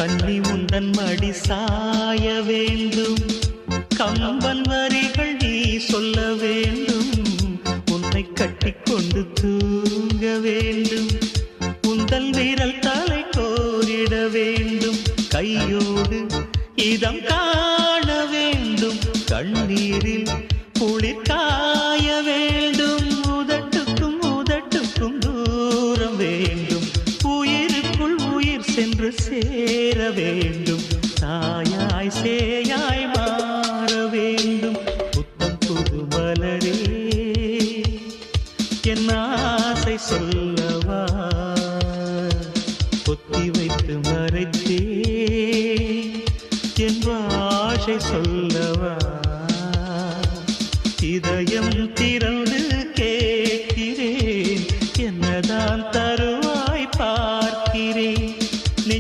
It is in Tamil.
கண்ணி உந்தன் மடி சாய வேண்டும், கம்பன் வரிகள் நீ சொல்ல வேண்டும், உன்னை கட்டிக்கொண்டு தூங்க வேண்டும், உந்தல் வீரல் தலை கோரிட வேண்டும், கையோடு இதம் காண வேண்டும், கண்ணீரில் குளிர் காய வேண்டும், உதட்டுக்கும் உதட்டுக்கும் தூரம் வேண்டும், உயிருக்குள் உயிர் சென்று சேர வேண்டும், தாயாய் சேயாய் மாற வேண்டும். புத்தம் புது மலரே என் ஆசை சொல்லவா, பொத்தி வைத்து மறைத்தே என் பாஷை சொல்லவா, இதயம் திறந்த